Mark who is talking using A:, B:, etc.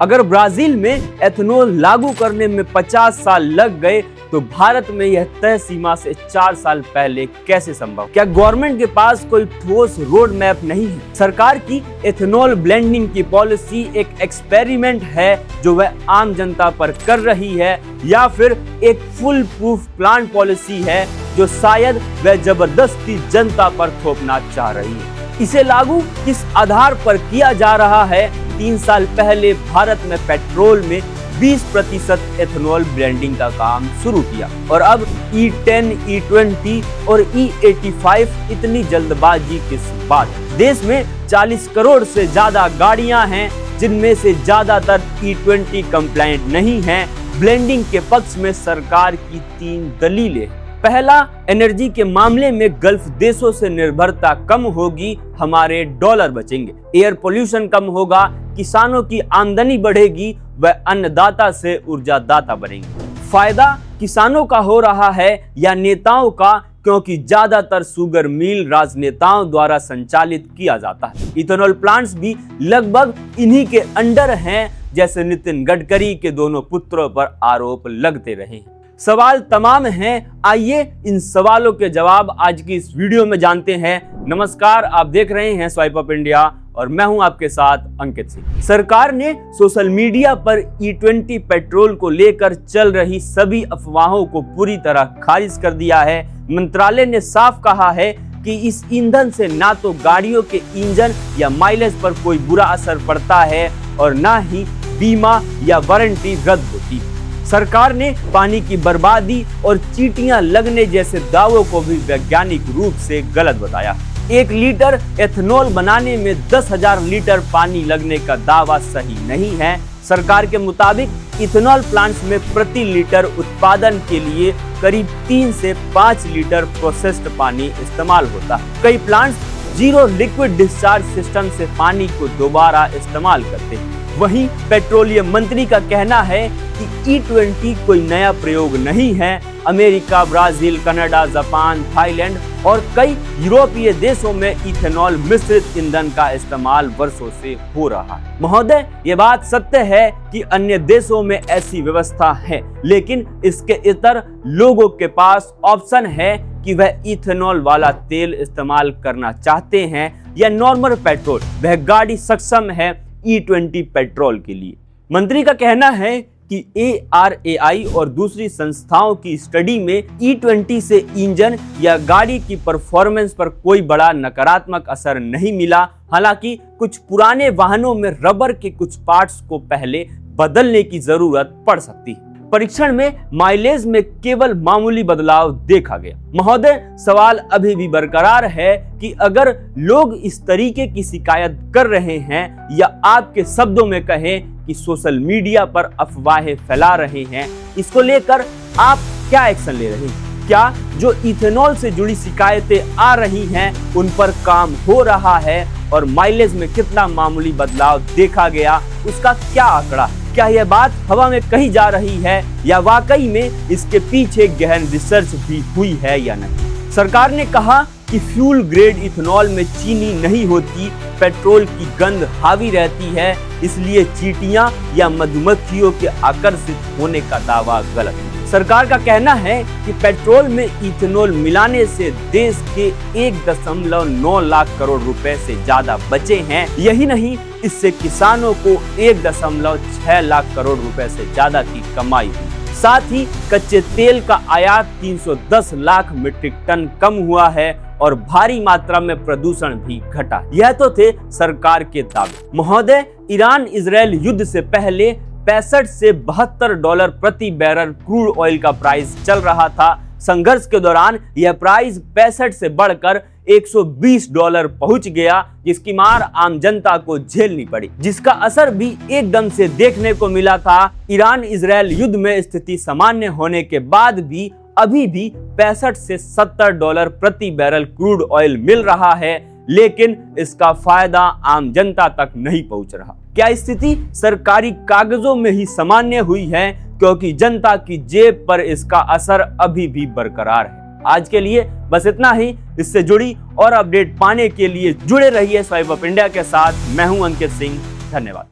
A: अगर ब्राजील में एथेनॉल लागू करने में 50 साल लग गए तो भारत में यह तय सीमा से 4 साल पहले कैसे संभव? क्या गवर्नमेंट के पास कोई ठोस रोड मैप नहीं है? सरकार की एथेनॉल ब्लेंडिंग की पॉलिसी एक एक्सपेरिमेंट है जो वह आम जनता पर कर रही है, या फिर एक फुल प्रूफ प्लान पॉलिसी है जो शायद वह जबरदस्ती जनता पर थोपना चाह रही है? इसे लागू किस आधार पर किया जा रहा है? 3 साल पहले भारत में पेट्रोल में 20% एथेनॉल ब्लेंडिंग का काम शुरू किया और अब E10, E20 और E85 इतनी जल्दबाजी किस बात? देश में 40 करोड़ से ज्यादा गाड़ियां हैं जिनमें से ज्यादातर E20 कंप्लायंट नहीं हैं। ब्लेंडिंग के पक्ष में सरकार की 3 दलीलें। पहला, एनर्जी के मामले में गल्फ देशों से निर्भरता कम होगी, हमारे डॉलर बचेंगे, एयर पोल्यूशन कम होगा, किसानों की आमदनी बढ़ेगी, वह अन्नदाता से ऊर्जादाता बनेंगे। फायदा किसानों का हो रहा है या नेताओं का, क्योंकि ज्यादातर शुगर मिल राजनेताओं द्वारा संचालित किया जाता है। इथेनॉल प्लांट्स भी लगभग इन्हीं के अंडर हैं, जैसे नितिन गडकरी के दोनों पुत्रों पर आरोप लगते रहे हैं। सवाल तमाम हैं, आइए इन सवालों के जवाब आज की इस वीडियो में जानते हैं। नमस्कार, आप देख रहे हैं स्वाइप अप इंडिया और मैं हूं आपके साथ अंकित सिंह। सरकार ने सोशल मीडिया पर E20 पेट्रोल को लेकर चल रही सभी अफवाहों को पूरी तरह खारिज कर दिया है। मंत्रालय ने साफ कहा है कि इस ईंधन से ना तो गाड़ियों के इंजन या माइलेज पर कोई बुरा असर पड़ता है और ना ही बीमा या वारंटी रद्द होती। सरकार ने पानी की बर्बादी और चींटियां लगने जैसे दावों को भी वैज्ञानिक रूप से गलत बताया। 1 लीटर एथेनॉल बनाने में 10,000 लीटर पानी लगने का दावा सही नहीं है। सरकार के मुताबिक इथेनॉल प्लांट्स में प्रति लीटर उत्पादन के लिए करीब 3 से 5 लीटर प्रोसेस्ड पानी इस्तेमाल होता है। कई plants zero liquid discharge system से पानी को दोबारा इस्तेमाल करते हैं। वहीं पेट्रोलियम मंत्री का कहना है कि E20 कोई नया प्रयोग नहीं है। America, Brazil, Canada, Japan, Thailand और कई यूरोपीय देशों में इथेनॉल मिश्रित ईंधन का इस्तेमाल वर्षों से हो रहा है। महोदय, ये बात सत्य है कि अन्य देशों में ऐसी व्यवस्था है, लेकिन इसके इतर लोगों के पास ऑप्शन है कि वह इथेनॉल वाला तेल इस्तेमाल करना चाहते हैं या नॉर्मल पेट्रोल। वह गाड़ी सक्षम है E20 पेट्रोल के लिए। मंत्री का कहना है कि ARAI और दूसरी संस्थाओं की स्टडी में E20 से इंजन या गाड़ी की परफॉर्मेंस पर कोई बड़ा नकारात्मक असर नहीं मिला। हालांकि कुछ पुराने वाहनों में रबर के कुछ पार्ट्स को पहले बदलने की जरूरत पड़ सकती है। परीक्षण में माइलेज में केवल मामूली बदलाव देखा गया। महोदय, सवाल अभी भी बरकरार है कि अगर लोग इस तरीके की शिकायत कर रहे हैं या आपके शब्दों में कहें कि सोशल मीडिया पर अफवाहें फैला रहे हैं, इसको लेकर आप क्या एक्शन ले रहे हैं? क्या जो इथेनॉल से जुड़ी शिकायतें आ रही हैं उन पर काम हो रहा है और माइलेज में कितना मामूली बदलाव देखा गया, उसका क्या आंकड़ा? क्या यह बात हवा में कही जा रही है या वाकई में इसके पीछे गहन रिसर्च भी हुई है या नहीं? सरकार ने कहा कि फ्यूल ग्रेड इथेनॉल में चीनी नहीं होती, पेट्रोल की गंध हावी रहती है, इसलिए चींटियां या मधुमक्खियों के आकर्षित होने का दावा गलत है। सरकार का कहना है कि पेट्रोल में इथेनॉल मिलाने से देश के 1.9 लाख करोड़ रुपए से ज्यादा बचे हैं। यही नहीं, इससे किसानों को 1.6 लाख करोड़ रुपए से ज्यादा की कमाई हुई। साथ ही कच्चे तेल का आयात 310 लाख मीट्रिक टन कम हुआ है और भारी मात्रा में प्रदूषण भी घटा। यह तो थे सरकार के दावे। महोदय, ईरान इजराइल युद्ध से पहले 65 से $72 प्रति बैरल क्रूड ऑयल का प्राइस चल रहा था। संघर्ष के दौरान यह प्राइस 65 से बढ़कर $120 पहुंच गया, जिसकी मार आम जनता को झेलनी पड़ी, जिसका असर भी एकदम से देखने को मिला था। ईरान इजराइल युद्ध में स्थिति सामान्य होने के बाद भी अभी भी 65 से $70 प्रति बैरल क्रूड ऑयल मिल रहा है, लेकिन इसका फायदा आम जनता तक नहीं पहुंच रहा। क्या स्थिति सरकारी कागजों में ही सामान्य हुई है, क्योंकि जनता की जेब पर इसका असर अभी भी बरकरार है? आज के लिए बस इतना ही। इससे जुड़ी और अपडेट पाने के लिए जुड़े रहिए स्वाइप अप इंडिया के साथ। मैं हूं अंकित सिंह, धन्यवाद।